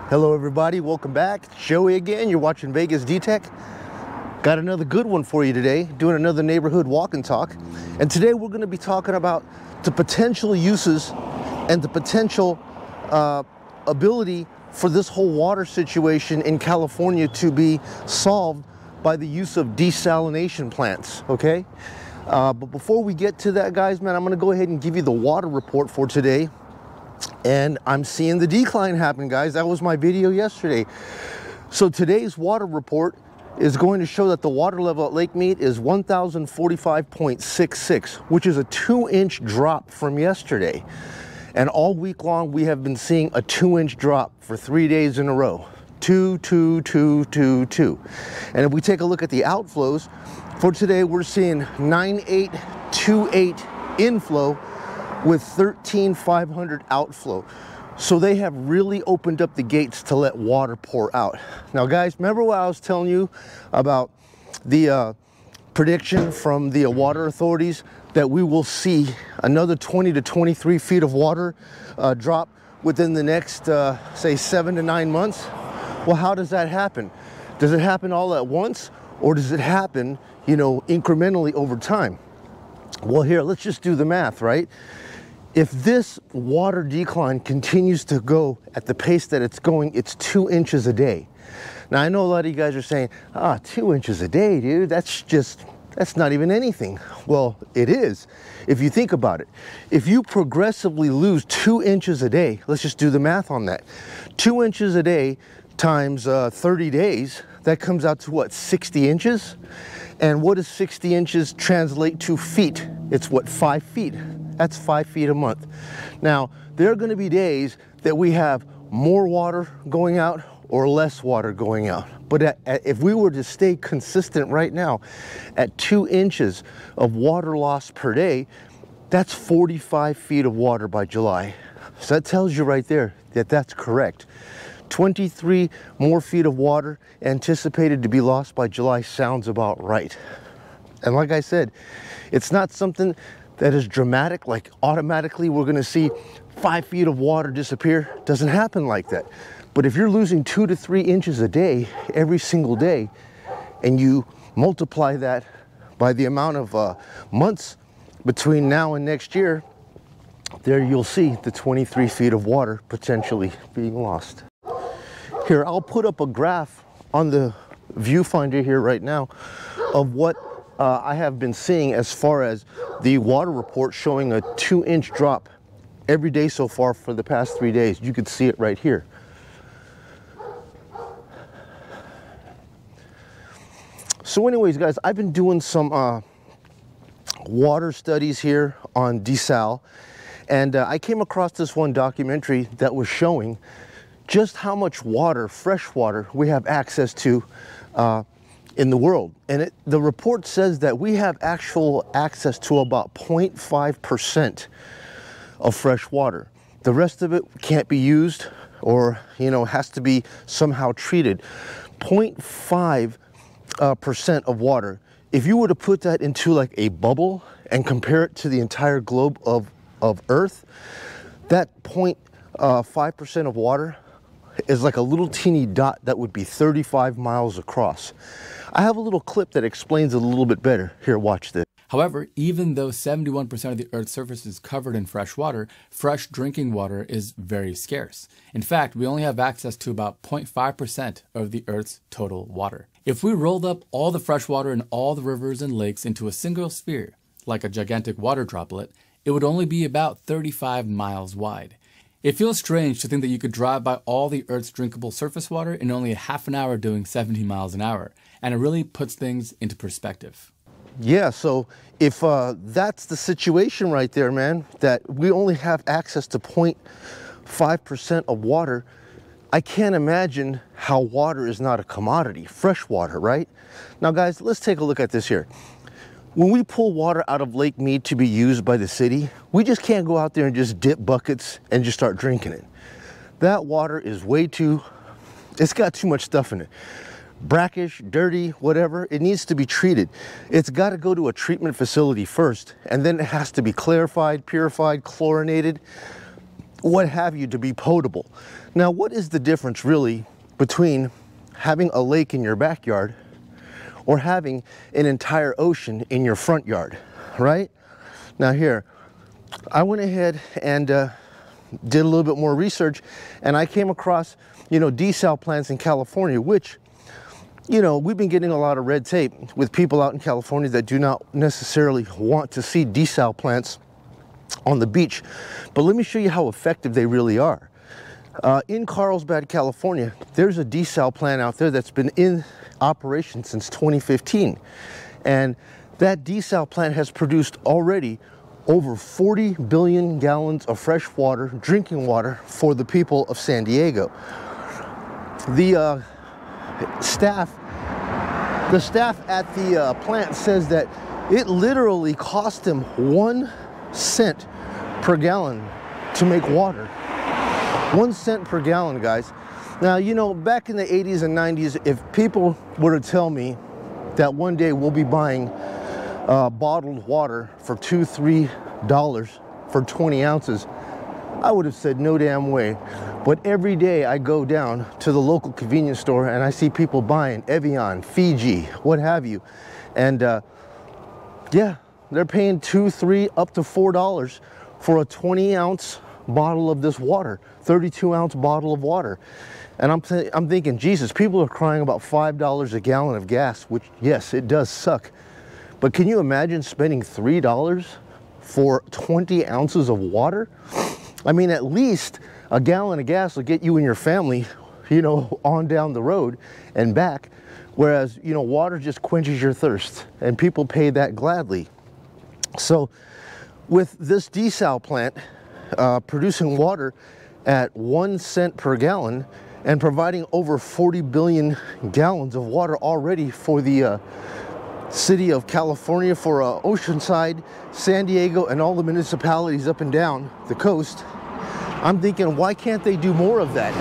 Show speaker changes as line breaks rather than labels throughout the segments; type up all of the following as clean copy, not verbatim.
Hello everybody, welcome back. Joey again, you're watching Vegas D-Tech. Got another good one for you today, doing another neighborhood walk and talk. And today we're going to be talking about the potential uses and the potential ability for this whole water situation in California to be solved by the use of desalination plants, okay? But before we get to that, guys, man, I'm going to go ahead and give you the water report for today. And I'm seeing the decline happen, guys. That was my video yesterday. So today's water report is going to show that the water level at Lake Mead is 1,045.66, which is a 2-inch drop from yesterday. And all week long, we have been seeing a 2-inch drop for 3 days in a row. 2, 2, 2, 2, 2. And if we take a look at the outflows, for today, we're seeing 9,828 inflow with 13,500 outflow. So they have really opened up the gates to let water pour out. Now guys, remember what I was telling you about the prediction from the water authorities that we will see another 20 to 23 feet of water drop within the next, say 7 to 9 months? Well, how does that happen? Does it happen all at once, or does it happen, you know, incrementally over time? Well, here, let's just do the math, right? If this water decline continues to go at the pace that it's going, it's 2 inches a day. Now, I know a lot of you guys are saying, 2 inches a day, dude, that's not even anything. Well, it is, if you think about it. If you progressively lose 2 inches a day, let's just do the math on that. 2 inches a day times 30 days, that comes out to what, 60 inches? And what does 60 inches translate to feet? It's what, 5 feet? That's 5 feet a month. Now, there are going to be days that we have more water going out or less water going out. But if we were to stay consistent right now at 2 inches of water loss per day, that's 45 feet of water by July. So that tells you right there that that's correct. 23 more feet of water anticipated to be lost by July sounds about right. And like I said, it's not something that is dramatic, like automatically we're gonna see 5 feet of water disappear. Doesn't happen like that. But if you're losing 2 to 3 inches a day, every single day, and you multiply that by the amount of months between now and next year, there you'll see the 23 feet of water potentially being lost. Here, I'll put up a graph on the viewfinder here right now of what I have been seeing as far as the water report showing a 2-inch drop every day so far for the past 3 days. You can see it right here. So anyways, guys, I've been doing some water studies here on desal, and I came across this one documentary that was showing just how much water, fresh water, we have access to in the world. And the report says that we have actual access to about 0.5% of fresh water. The rest of it can't be used, or, you know, has to be somehow treated. 0.5% of water. If you were to put that into like a bubble and compare it to the entire globe of Earth, that 0.5% of water is like a little teeny dot that would be 35 miles across. I have a little clip that explains it a little bit better. Here, watch this.
However, even though 71% of the Earth's surface is covered in fresh water, fresh drinking water is very scarce. In fact, we only have access to about 0.5% of the Earth's total water. If we rolled up all the fresh water in all the rivers and lakes into a single sphere, like a gigantic water droplet, it would only be about 35 miles wide. It feels strange to think that you could drive by all the Earth's drinkable surface water in only a half an hour doing 70 miles an hour, and it really puts things into perspective.
Yeah, so if that's the situation right there, man, that we only have access to 0.5% of water, I can't imagine how water is not a commodity, fresh water, right? Now guys, let's take a look at this here. When we pull water out of Lake Mead to be used by the city, we just can't go out there and just dip buckets and just start drinking it. That water is it's got too much stuff in it. Brackish, dirty, whatever, it needs to be treated. It's got to go to a treatment facility first, and then it has to be clarified, purified, chlorinated. what have you, to be potable. Now, what is the difference really between having a lake in your backyard or having an entire ocean in your front yard, right? Now here, I went ahead and did a little bit more research, and I came across, you know, desal plants in California, which, you know, we've been getting a lot of red tape with people out in California that do not necessarily want to see desal plants on the beach. But let me show you how effective they really are. In Carlsbad, California, there's a desal plant out there that's been in operation since 2015. And that desal plant has produced already over 40 billion gallons of fresh water, drinking water, for the people of San Diego. The staff at the plant says that it literally cost them 1 cent per gallon to make water. 1 cent per gallon, guys. Now, you know, back in the 80s and 90s, if people were to tell me that one day we'll be buying bottled water for $2, $3 for 20 ounces, I would have said no damn way. But every day I go down to the local convenience store and I see people buying Evian, Fiji, what have you. And yeah, they're paying $2, $3, up to $4 for a 20-ounce bottle of this water, 32-ounce bottle of water. And I'm thinking, Jesus, people are crying about $5 a gallon of gas, which, yes, it does suck. But can you imagine spending $3 for 20 ounces of water? I mean, at least a gallon of gas will get you and your family, you know, on down the road and back. Whereas, you know, water just quenches your thirst, and people pay that gladly. So with this desal plant producing water at 1 cent per gallon and providing over 40 billion gallons of water already for the city of California, for Oceanside, San Diego, and all the municipalities up and down the coast, I'm thinking, why can't they do more of that?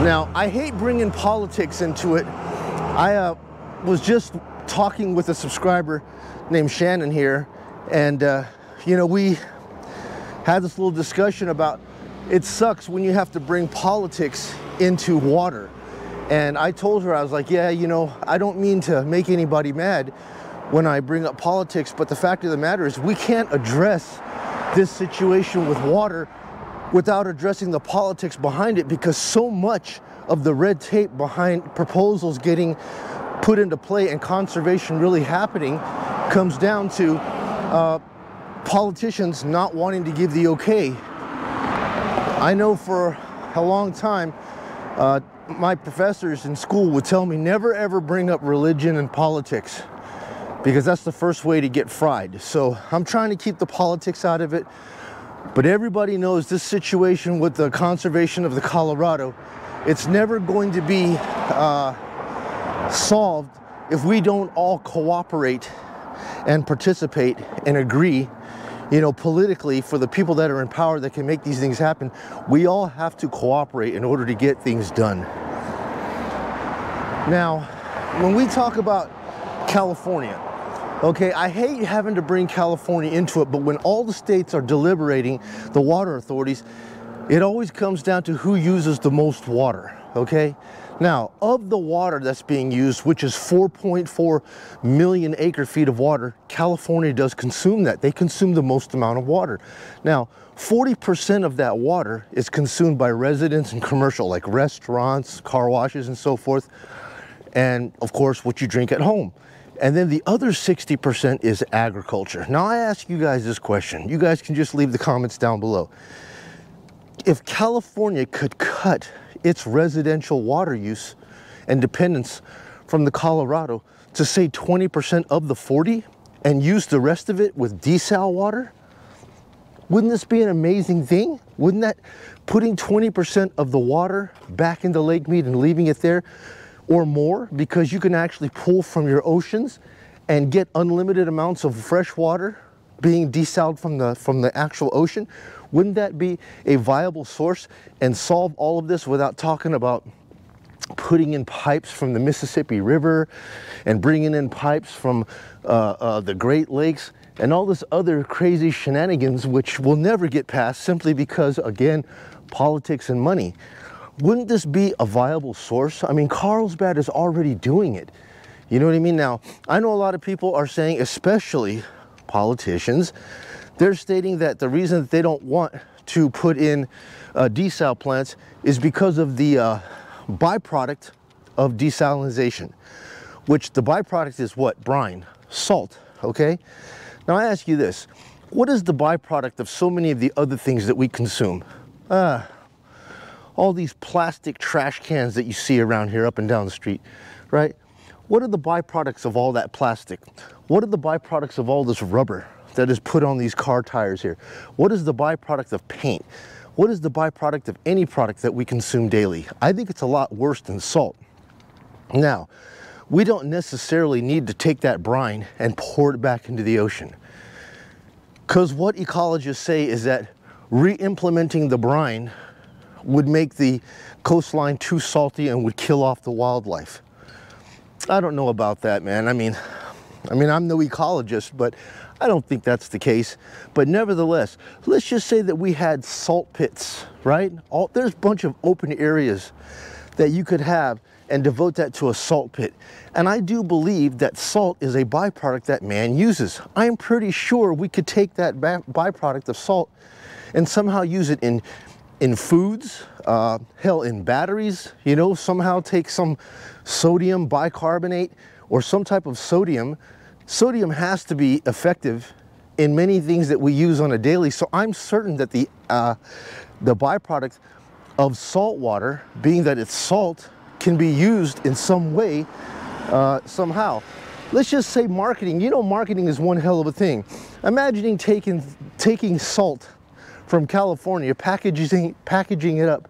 Now, I hate bringing politics into it. I was just talking with a subscriber named Shannon here, and you know, we had this little discussion about it sucks when you have to bring politics into water. And I told her, I was like, yeah, you know, I don't mean to make anybody mad when I bring up politics, but the fact of the matter is we can't address this situation with water without addressing the politics behind it, because so much of the red tape behind proposals getting put into play and conservation really happening comes down to politicians not wanting to give the okay. I know for a long time, my professors in school would tell me never ever bring up religion and politics, because that's the first way to get fried. So I'm trying to keep the politics out of it, but everybody knows this situation with the conservation of the Colorado, it's never going to be solved if we don't all cooperate and participate and agree, you know, politically. For the people that are in power that can make these things happen, we all have to cooperate in order to get things done. Now, when we talk about California, okay, I hate having to bring California into it, but when all the states are deliberating, the water authorities, it always comes down to who uses the most water, okay? Now, of the water that's being used, which is 4.4 million acre feet of water, California does consume that. They consume the most amount of water. Now, 40% of that water is consumed by residents and commercial, like restaurants, car washes, and so forth. And of course, what you drink at home. And then the other 60% is agriculture. Now, I ask you guys this question. You guys can just leave the comments down below. If California could cut its residential water use and dependence from the Colorado to say 20% of the 40 and use the rest of it with desal water, wouldn't this be an amazing thing? Wouldn't that, putting 20% of the water back into Lake Mead and leaving it there, or more, because you can actually pull from your oceans and get unlimited amounts of fresh water being desaled from the actual ocean, wouldn't that be a viable source and solve all of this without talking about putting in pipes from the Mississippi River and bringing in pipes from the Great Lakes and all this other crazy shenanigans which will never get passed simply because, again, politics and money. Wouldn't this be a viable source? I mean, Carlsbad is already doing it. You know what I mean? Now, I know a lot of people are saying, especially politicians, they're stating that the reason that they don't want to put in desal plants is because of the byproduct of desalination, which the byproduct is what? Brine, salt, okay? Now I ask you this, what is the byproduct of so many of the other things that we consume? All these plastic trash cans that you see around here up and down the street, right? What are the byproducts of all that plastic? What are the byproducts of all this rubber that is put on these car tires here? What is the byproduct of paint? What is the byproduct of any product that we consume daily? I think it's a lot worse than salt. Now, we don't necessarily need to take that brine and pour it back into the ocean. Because what ecologists say is that re-implementing the brine would make the coastline too salty and would kill off the wildlife. I don't know about that, man. I mean, I'm no ecologist, but I don't think that's the case. But nevertheless, let's just say that we had salt pits, right? There's a bunch of open areas that you could have and devote that to a salt pit. And I do believe that salt is a byproduct that man uses. I'm pretty sure we could take that byproduct of salt and somehow use it in foods, hell, in batteries, you know, somehow take some sodium bicarbonate or some type of sodium. Sodium has to be effective in many things that we use on a daily. So I'm certain that the byproduct of salt water, being that it's salt, can be used in some way, somehow. Let's just say marketing. You know, marketing is one hell of a thing. Imagining taking salt from California, packaging it up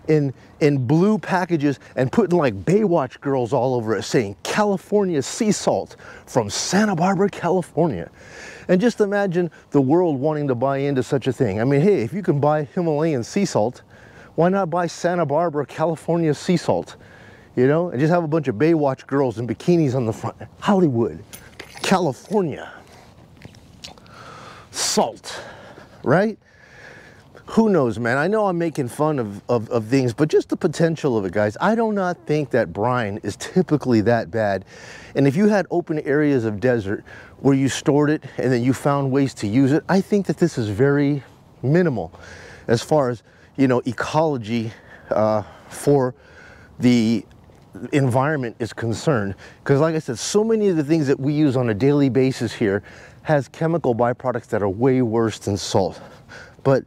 in blue packages and putting like Baywatch girls all over it saying California sea salt from Santa Barbara, California. And just imagine the world wanting to buy into such a thing. I mean, hey, if you can buy Himalayan sea salt, why not buy Santa Barbara, California sea salt? You know, and just have a bunch of Baywatch girls in bikinis on the front. Hollywood, California, salt, right? Who knows, man? I know I'm making fun of things, but just the potential of it, guys. I do not think that brine is typically that bad. And if you had open areas of desert where you stored it and then you found ways to use it, I think that this is very minimal as far as, you know, ecology for the environment is concerned. Because like I said, so many of the things that we use on a daily basis here has chemical byproducts that are way worse than salt. But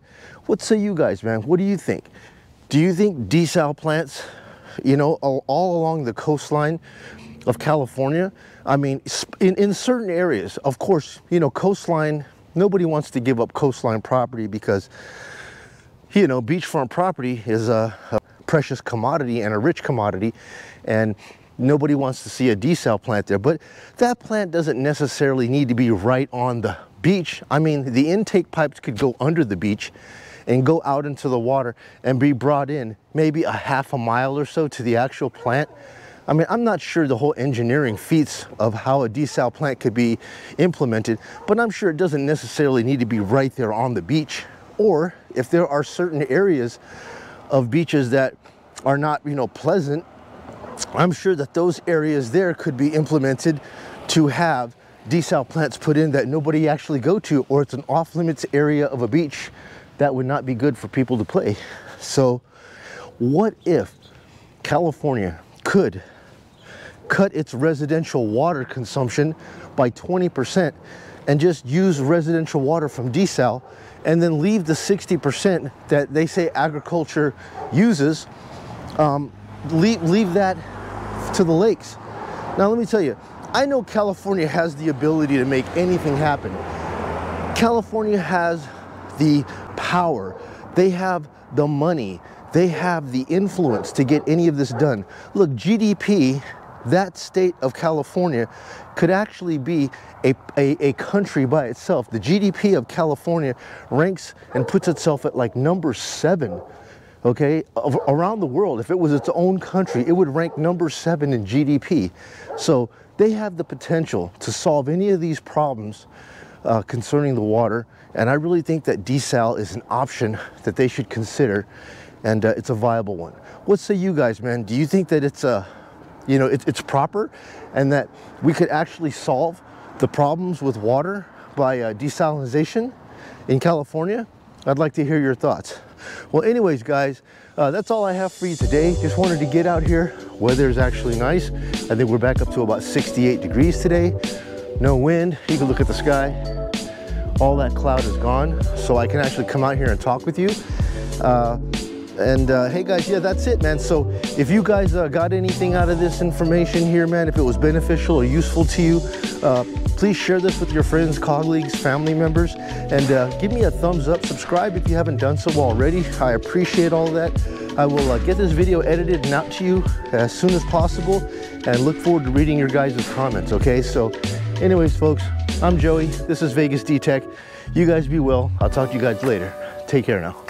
what say you guys, man? What do you think? Do you think desal plants, you know, all along the coastline of California? I mean, in certain areas, of course, you know, coastline, nobody wants to give up coastline property because, you know, beachfront property is a precious commodity and a rich commodity, and nobody wants to see a desal plant there. But that plant doesn't necessarily need to be right on the beach. I mean, the intake pipes could go under the beach and go out into the water and be brought in maybe a half a mile or so to the actual plant. I mean, I'm not sure the whole engineering feats of how a desal plant could be implemented, but I'm sure it doesn't necessarily need to be right there on the beach. Or if there are certain areas of beaches that are not, you know, pleasant, I'm sure that those areas there could be implemented to have desal plants put in that nobody actually go to, or it's an off-limits area of a beach that would not be good for people to play. So what if California could cut its residential water consumption by 20% and just use residential water from desal, and then leave the 60% that they say agriculture uses, leave that to the lakes. Now let me tell you, I know California has the ability to make anything happen. California has the power, they have the money, they have the influence to get any of this done. Look, GDP, that state of California could actually be a country by itself. The GDP of California ranks and puts itself at like number 7, okay, around the world. If it was its own country, it would rank number 7 in GDP. So they have the potential to solve any of these problems concerning the water, and I really think that desal is an option that they should consider, and it's a viable one. What say you guys, man? Do you think that it's you know, it's proper, and that we could actually solve the problems with water by desalination in California? I'd like to hear your thoughts. Well, anyways, guys, that's all I have for you today. Just wanted to get out here. Weather is actually nice. I think we're back up to about 68 degrees today. No wind. You can look at the sky. All that cloud is gone, so I can actually come out here and talk with you. Hey guys, yeah, that's it, man. So if you guys got anything out of this information here, man, if it was beneficial or useful to you, please share this with your friends, colleagues, family members, and give me a thumbs up. Subscribe if you haven't done so already. I appreciate all that. I will get this video edited and out to you as soon as possible, and look forward to reading your guys' comments, okay? So anyways, folks, I'm Joey. This is Vegas D-Tech. You guys be well. I'll talk to you guys later. Take care now.